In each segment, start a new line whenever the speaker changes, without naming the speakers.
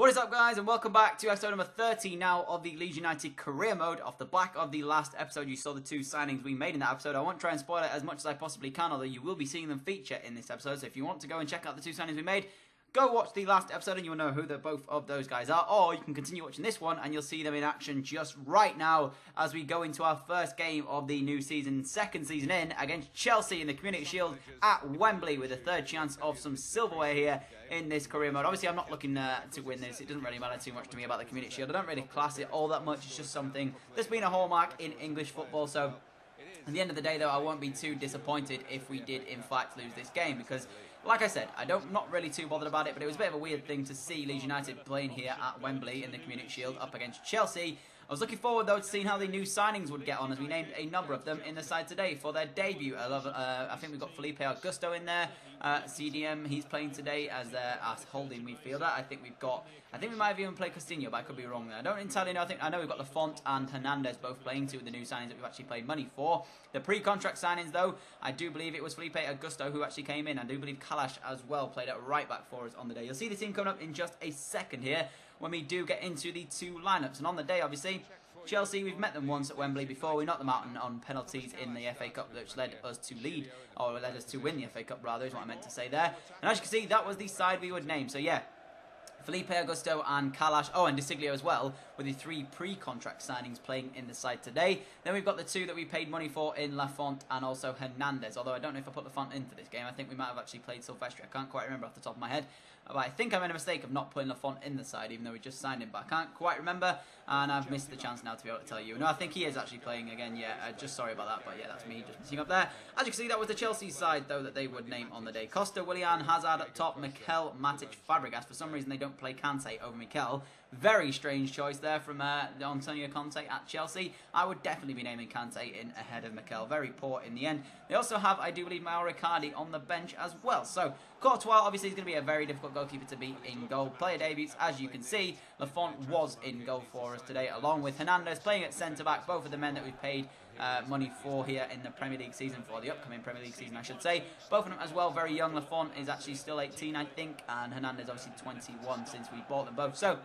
What is up, guys, and welcome back to episode number 30 now of the Leeds United career mode. Off the back of the last episode, you saw the two signings we made in that episode. I won't try and spoil it as much as I possibly can, although you will be seeing them feature in this episode. So if you want to go and check out the two signings we made, go watch the last episode and you'll know who both of those guys are. Or you can continue watching this one and you'll see them in action just right now as we go into our first game of the new season, second season in, against Chelsea in the Community Shield at Wembley, with a third chance of some silverware here in this career mode. Obviously, I'm not looking to win this. It doesn't really matter too much to me about the Community Shield. I don't really class it all that much. It's just something that's been a hallmark in English football. So at the end of the day, though, I won't be too disappointed if we did, in fact, lose this game, because like I said, I'm not really too bothered about it, but it was a bit of a weird thing to see Leeds United playing here at Wembley in the Community Shield up against Chelsea. I was looking forward, though, to seeing how the new signings would get on, as we named a number of them in the side today for their debut. I think we've got Felipe Augusto in there. CDM, he's playing today as their holding midfielder. I think we might have even played Coutinho, but I could be wrong there. I don't entirely know. I know we've got Lafont and Hernandez both playing, two of the new signings that we've actually paid money for. The pre-contract signings, though, I do believe it was Felipe Augusto who actually came in. I do believe Kalash as well played at right back for us on the day. You'll see the team coming up in just a second here when we do get into the two lineups. And on the day, obviously, Chelsea, we've met them once at Wembley before. We knocked them out on penalties in the FA Cup, which led us to win the FA Cup, rather, is what I meant to say there. And as you can see, that was the side we would name. So yeah, Felipe Augusto and Kalash, and De Siglio as well, with the three pre-contract signings playing in the side today. Then we've got the two that we paid money for in Lafont and also Hernandez, although I don't know if I put Lafont into this game. I think we might have actually played Silvestri. I can't quite remember off the top of my head. But I think I made a mistake of not putting Lafont in the side, even though we just signed him. But I can't quite remember, and I've missed the chance now to be able to tell you. No, I think he is actually playing again, yeah. Just sorry about that, but yeah, that's me just missing up there. As you can see, that was the Chelsea side, though, that they would name on the day. Costa, Willian, Hazard up top, Mikel, Matic, Fabregas. For some reason, they don't play Kante over Mikel. Very strange choice there from Antonio Conte at Chelsea. I would definitely be naming Kante in ahead of Mikel. Very poor in the end. They also have, I do believe, Mauro Icardi on the bench as well. So Courtois obviously is going to be a very difficult goalkeeper to beat in goal. Player debuts, as you can see, Lafont was in goal for us today, along with Hernandez playing at centre-back, both of the men that we've paid money for here in the Premier League season, for the upcoming Premier League season, I should say. Both of them as well very young. Lafont is actually still 18, I think, and Hernandez obviously 21 since we bought them both. So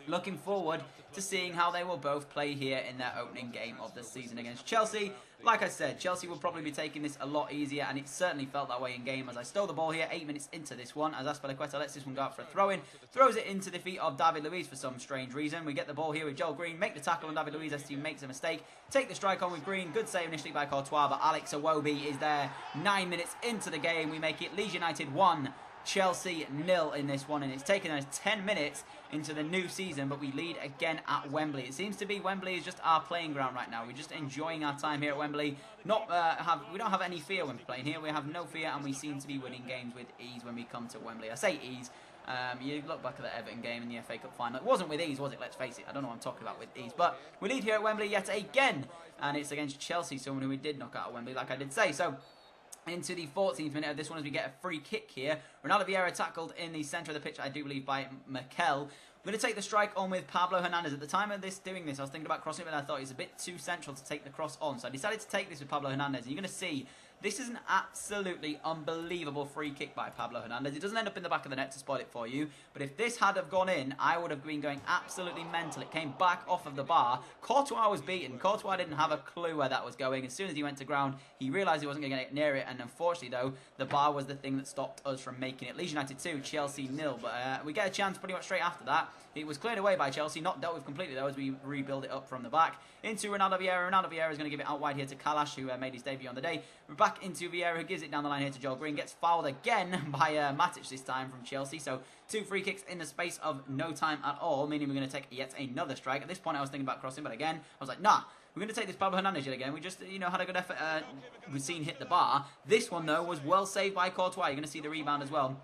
looking forward to seeing how they will both play here in their opening game of the season against Chelsea. Like I said, Chelsea will probably be taking this a lot easier, and it certainly felt that way in game as I stole the ball here 8 minutes into this one, as Azpilicueta lets this one go out for a throw-in, throws it into the feet of David Luiz for some strange reason. We get the ball here with Joel Green, make the tackle on David Luiz as he makes a mistake, take the strike on with Green. Good save initially by Courtois, but Alex Iwobi is there 9 minutes into the game. We make it Leeds United 1, Chelsea 0 in this one, and it's taken us 10 minutes into the new season, but we lead again at Wembley. It seems to be Wembley is just our playing ground right now. We're just enjoying our time here at Wembley. We don't have any fear when we're playing here. We have no fear, and we seem to be winning games with ease when we come to Wembley. I say ease. You look back at the Everton game in the FA Cup final. It wasn't with ease, was it? Let's face it. I don't know what I'm talking about with ease. But we lead here at Wembley yet again, and it's against Chelsea, someone who we did knock out at Wembley, like I did say. So into the 14th minute of this one as we get a free kick here. Ronaldo Vieira tackled in the centre of the pitch, I do believe, by Mikel. We're going to take the strike on with Pablo Hernandez. At the time of doing this, I was thinking about crossing it, but I thought it's a bit too central to take the cross on. So I decided to take this with Pablo Hernandez. And you're going to see this is an absolutely unbelievable free kick by Pablo Hernandez. It doesn't end up in the back of the net to spoil it for you, but if this had have gone in, I would have been going absolutely mental. It came back off of the bar. Courtois was beaten. Courtois didn't have a clue where that was going. As soon as he went to ground, he realised he wasn't going to get near it, and unfortunately, though, the bar was the thing that stopped us from making it. Leeds United 2, Chelsea 0, but we get a chance pretty much straight after that. It was cleared away by Chelsea, not dealt with completely, though, as we rebuild it up from the back. Into Ronaldo Vieira. Ronaldo Vieira is going to give it out wide here to Kalash, who made his debut on the day. We're back into Vieira, who gives it down the line here to Joel Green. Gets fouled again by Matic this time from Chelsea. So 2 free kicks in the space of no time at all, meaning we're going to take yet another strike. At this point, I was thinking about crossing, but again, I was like, nah. We're going to take this Pablo Hernandez yet again. We just, had a good effort. We've seen hit the bar. This one, though, was well saved by Courtois. You're going to see the rebound as well,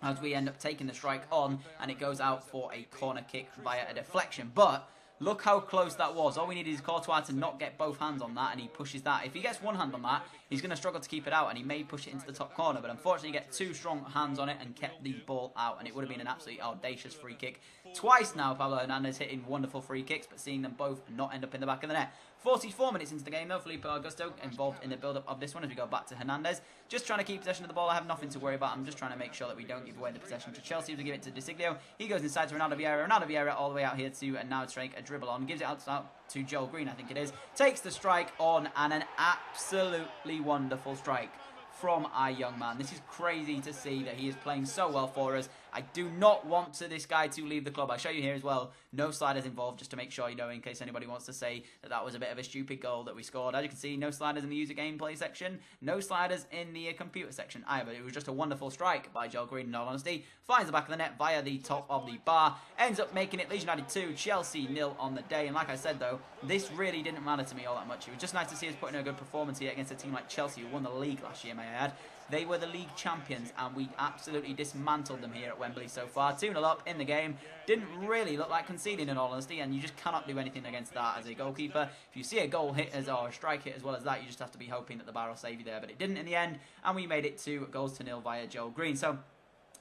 as we end up taking the strike on, and it goes out for a corner kick via a deflection. But look how close that was. All we need is Courtois to not get both hands on that, and he pushes that. If he gets one hand on that, he's going to struggle to keep it out, and he may push it into the top corner, but unfortunately he get 2 strong hands on it and kept the ball out, and it would have been an absolutely audacious free kick. Twice now Pablo Hernandez hitting wonderful free kicks, but seeing them both not end up in the back of the net. 44 minutes into the game though, Felipe Augusto involved in the build-up of this one as we go back to Hernandez. just trying to keep possession of the ball. I have nothing to worry about. I'm just trying to make sure that we don't give away the possession to Chelsea. We give it to De Siglio. He goes inside to Ronaldo Vieira all the way out here to now strike a dribble on. Gives it out to Joel Green, I think it is. Takes the strike on, and an absolutely wonderful strike from our young man. This is crazy to see that he is playing so well for us. I do not want this guy to leave the club. I'll show you here as well. No sliders involved, just to make sure, you know, in case anybody wants to say that that was a bit of a stupid goal that we scored. As you can see, no sliders in the user gameplay section. No sliders in the computer section either. It was just a wonderful strike by Joel Green, in all honesty. Finds the back of the net via the top of the bar. Ends up making it Leeds United 2, Chelsea 0 on the day. And like I said, though, this really didn't matter to me all that much. It was just nice to see us putting in a good performance here against a team like Chelsea, who won the league last year, may I add. They were the league champions, and we absolutely dismantled them here at Wembley so far. 2-0 up in the game. Didn't really look like conceding, in all honesty, and you just cannot do anything against that as a goalkeeper. If you see a goal hit or a strike hit as well as that, you just have to be hoping that the bar will save you there, but it didn't in the end, and we made it 2-0 via Joel Green. So,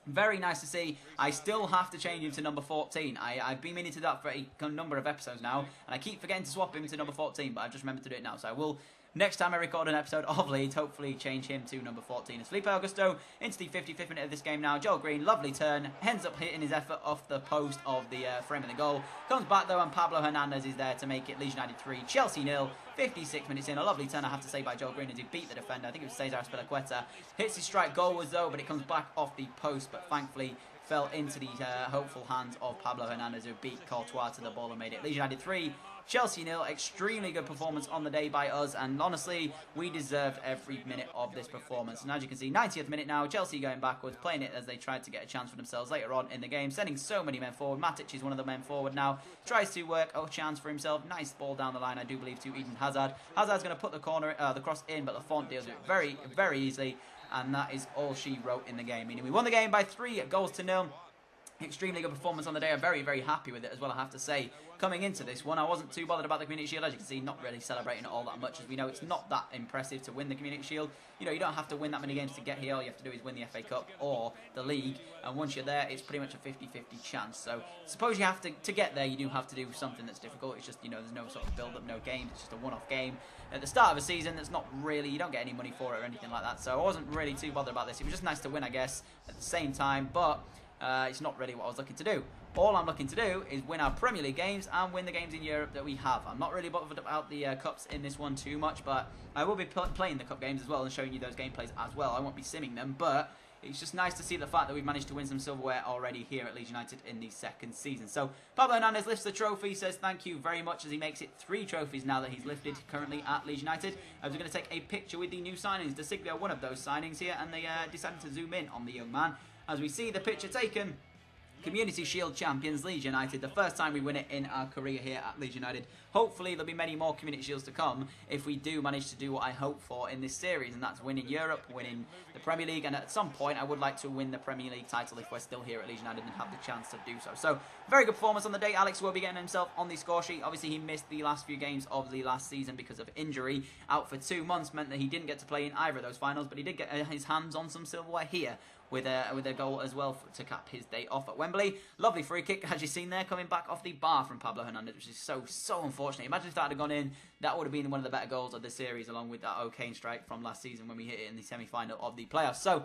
very nice to see. I still have to change him to number 14. I've been meaning to do that for a number of episodes now, and I keep forgetting to swap him to number 14, but I've just remembered to do it now, so I will. Next time I record an episode of Leeds, hopefully change him to number 14. It's Felipe Augusto into the 55th minute of this game now. Joel Green, lovely turn, ends up hitting his effort off the post of the frame of the goal. Comes back though, and Pablo Hernandez is there to make it Leeds United 3, Chelsea 0. 56 minutes in, a lovely turn, I have to say, by Joel Green as he beat the defender. I think it was Cesar Azpilicueta. Hits his strike goal was though, but it comes back off the post, but thankfully fell into the hopeful hands of Pablo Hernandez, who beat Courtois to the ball and made it Leeds United 3, Chelsea 0. Extremely good performance on the day by us, and honestly, we deserved every minute of this performance. And as you can see, 90th minute now, Chelsea going backwards, playing it as they tried to get a chance for themselves later on in the game, sending so many men forward. Matic is one of the men forward now, tries to work a chance for himself. Nice ball down the line, I do believe, to Eden Hazard. Hazard's going to put the cross in, but Lafont deals with it very, very easily, and that is all she wrote in the game. Meaning we won the game by 3-0. Extremely good performance on the day. I'm very, very happy with it as well, I have to say. Coming into this one, I wasn't too bothered about the Community Shield. As you can see, not really celebrating it all that much, as we know it's not that impressive to win the Community Shield. You know, you don't have to win that many games to get here. All you have to do is win the FA Cup or the league, and once you're there, it's pretty much a 50-50 chance. So, suppose you have to get there, you do have to do something that's difficult. It's just, you know, there's no sort of build-up, no games. It's just a one-off game at the start of a season that's not really, you don't get any money for it or anything like that. So, I wasn't really too bothered about this. It was just nice to win, I guess, at the same time, but it's not really what I was looking to do. All I'm looking to do is win our Premier League games and win the games in Europe that we have. I'm not really bothered about the cups in this one too much, but I will be playing the cup games as well and showing you those gameplays as well. I won't be simming them, but it's just nice to see the fact that we've managed to win some silverware already here at Leeds United in the second season. So Pablo Hernandez lifts the trophy, says thank you very much as he makes it 3 trophies now that he's lifted currently at Leeds United. I was going to take a picture with the new signings. De Siglio, one of those signings here, and they decided to zoom in on the young man. As we see the picture taken, Community Shield champions, Leeds United. The first time we win it in our career here at Leeds United. Hopefully there'll be many more Community Shields to come if we do manage to do what I hope for in this series, and that's winning Europe, winning the Premier League, and at some point I would like to win the Premier League title if we're still here at Leeds United and have the chance to do so. So, very good performance on the day. Alex will be getting himself on the score sheet. Obviously he missed the last few games of the last season because of injury. Out for 2 months meant that he didn't get to play in either of those finals, but he did get his hands on some silverware here with a goal as well to cap his day off at Wembley. Lovely free kick, as you've seen there, coming back off the bar from Pablo Hernandez, which is so unfortunate. Imagine if that had gone in, that would have been one of the better goals of the series, along with that O'Kane strike from last season when we hit it in the semi-final of the playoffs. So,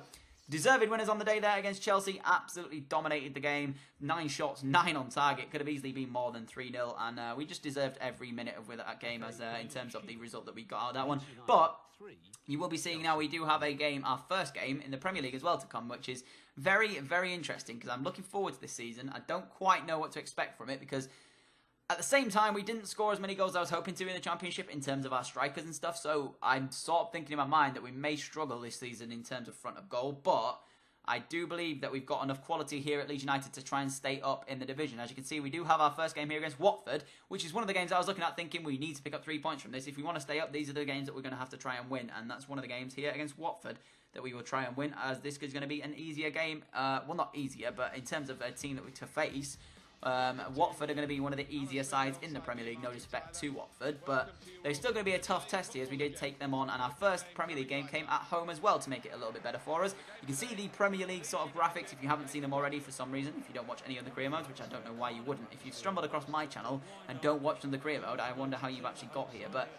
deserved winners on the day there against Chelsea. Absolutely dominated the game. 9 shots, 9 on target. Could have easily been more than 3-0. And we just deserved every minute of that game as in terms of the result that we got out of that one. But you will be seeing now we do have a game, our first game in the Premier League as well to come, which is very, very interesting because I'm looking forward to this season. I don't quite know what to expect from it because at the same time, we didn't score as many goals as I was hoping to in the Championship in terms of our strikers and stuff, so I'm sort of thinking in my mind that we may struggle this season in terms of front of goal, but I do believe that we've got enough quality here at Leeds United to try and stay up in the division. As you can see, we do have our first game here against Watford, which is one of the games I was looking at thinking we need to pick up 3 points from this. If we want to stay up, these are the games that we're going to have to try and win, and that's one of the games here against Watford that we will try and win, as this is going to be an easier game. Well, not easier, but in terms of a team that we to face, Watford are going to be one of the easier sides in the Premier League, no respect to Watford, but they're still going to be a tough test here as we did take them on, and our first Premier League game came at home as well to make it a little bit better for us. You can see the Premier League sort of graphics if you haven't seen them already for some reason, if you don't watch any of the career modes, which I don't know why you wouldn't. If you've stumbled across my channel and don't watch the career mode, I wonder how you've actually got here, but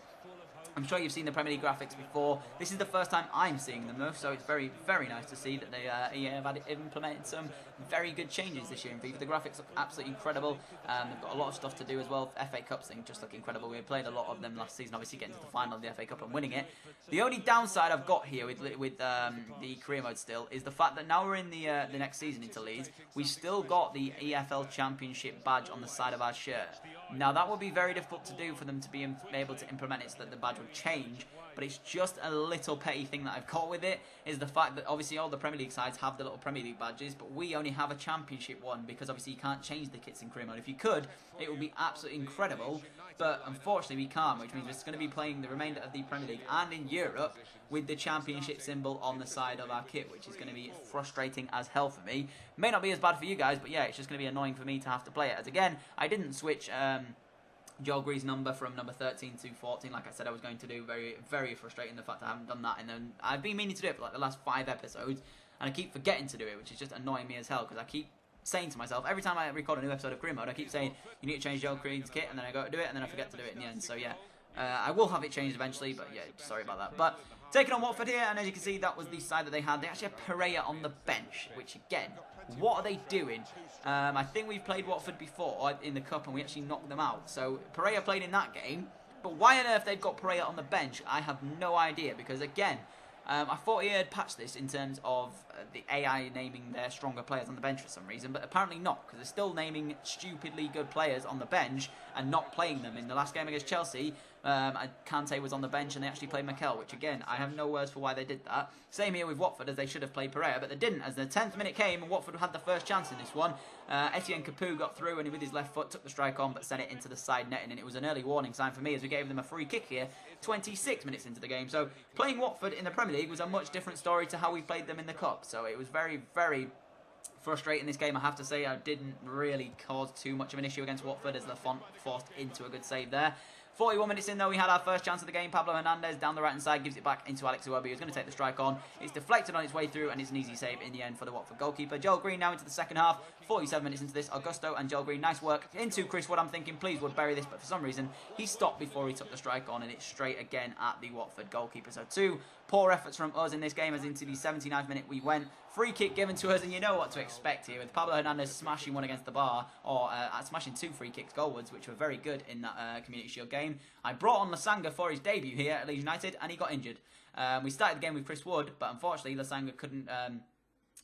I'm sure you've seen the Premier League graphics before. This is the first time I'm seeing them though, so it's very, very nice to see that they have implemented some very good changes this year in FIFA. The graphics look absolutely incredible. They've got a lot of stuff to do as well. FA Cups thing just look incredible. We played a lot of them last season, obviously getting to the final of the FA Cup and winning it. The only downside I've got here with the career mode still is the fact that now we're in the next season into Leeds, we've still got the EFL Championship badge on the side of our shirt. Now that would be very difficult to do for them to be able to implement it so that the badge would change, but it's just a little petty thing that I've got with it, is the fact that obviously all the Premier League sides have the little Premier League badges, but we only have a Championship one, because obviously you can't change the kits in career mode. If you could, it would be absolutely incredible, but unfortunately we can't, which means we're just going to be playing the remainder of the Premier League and in Europe with the Championship symbol on the side of our kit, which is going to be frustrating as hell for me. May not be as bad for you guys, but yeah, it's just going to be annoying for me to have to play it. As again, I didn't switch Joel Gree's number from number 13 to 14 like I said I was going to do. Very, very frustrating the fact I haven't done that, and then I've been meaning to do it for like the last 5 episodes, and I keep forgetting to do it, which is just annoying me as hell, because I keep saying to myself, every time I record a new episode of Career Mode, I keep saying, you need to change Joel Green's kit, and then I go to do it, and then I forget to do it in the end. So yeah, I will have it changed eventually, but yeah, sorry about that. But taking on Watford here, and as you can see, that was the side that they had. They actually had Pereira on the bench, which again, what are they doing? I think we've played Watford before in the Cup, and we actually knocked them out. So Pereira played in that game, but why on earth they've got Pereira on the bench, I have no idea, because again, I thought he had patched this in terms of the AI naming their stronger players on the bench for some reason, but apparently not, because they're still naming stupidly good players on the bench and not playing them. In the last game against Chelsea, Kante was on the bench and they actually played Mikel, which again, I have no words for why they did that. Same here with Watford, as they should have played Pereira, but they didn't, as the 10th minute came and Watford had the first chance in this one. Etienne Capoue got through and he, with his left foot, took the strike on, but sent it into the side netting, and it was an early warning sign for me, as we gave them a free kick here 26 minutes into the game. So playing Watford in the Premier League was a much different story to how we played them in the Cup. So it was very, very frustrating this game, I have to say. I didn't really cause too much of an issue against Watford, as Lafont forced into a good save there. 41 minutes in though, we had our first chance of the game. Pablo Hernandez down the right hand side gives it back into Alex Iwobi, who's going to take the strike on. It's deflected on its way through, and it's an easy save in the end for the Watford goalkeeper. Joel Green now into the second half. 47 minutes into this, Augusto and Joel Green, nice work into Chris Wood. I'm thinking please Wood bury this, but for some reason he stopped before he took the strike on, and it's straight again at the Watford goalkeeper. So 2 poor efforts from us in this game, as into the 79th minute we went. Free kick given to us, and you know what to expect here, with Pablo Hernandez smashing one against the bar, or smashing 2 free kicks goalwards, which were very good in that Community Shield game. I brought on Lasanga for his debut here at Leeds United, and he got injured. We started the game with Chris Wood, but unfortunately Lasanga couldn't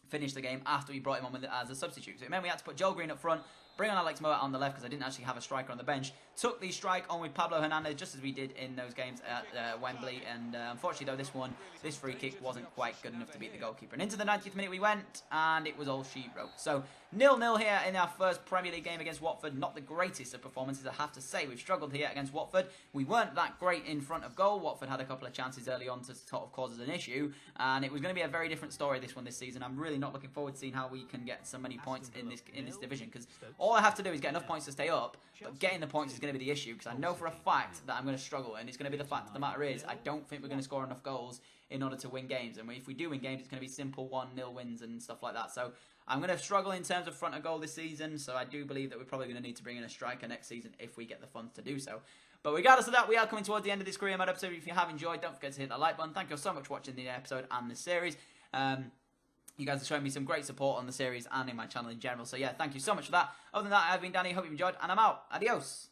finish the game after we brought him on as a substitute. So it meant we had to put Joel Green up front, bring on Alex Mowatt on the left, because I didn't actually have a striker on the bench. Took the strike on with Pablo Hernandez, just as we did in those games at Wembley. And unfortunately, though, this free kick wasn't quite good enough to beat the goalkeeper. And into the 90th minute we went, and it was all she wrote. So 0-0 here in our first Premier League game against Watford. Not the greatest of performances, I have to say. We've struggled here against Watford. We weren't that great in front of goal. Watford had a couple of chances early on to sort of cause us an issue, and it was going to be a very different story this season. I'm really not looking forward to seeing how we can get so many points in this division, because all I have to do is get enough points to stay up, but getting the points is going to be the issue, because I know for a fact that I'm going to struggle, and it's going to be the fact of the matter is I don't think we're going to score enough goals in order to win games, and if we do win games, it's going to be simple 1-0 wins and stuff like that. So I'm going to struggle in terms of front of goal this season, so I do believe that we're probably going to need to bring in a striker next season if we get the funds to do so. But regardless of that, we are coming towards the end of this Career Mode episode. If you have enjoyed, don't forget to hit that like button. Thank you so much for watching the episode and the series. You guys are showing me some great support on the series and in my channel in general. So yeah, thank you so much for that. Other than that, I've been Danny. Hope you've enjoyed, and I'm out. Adios.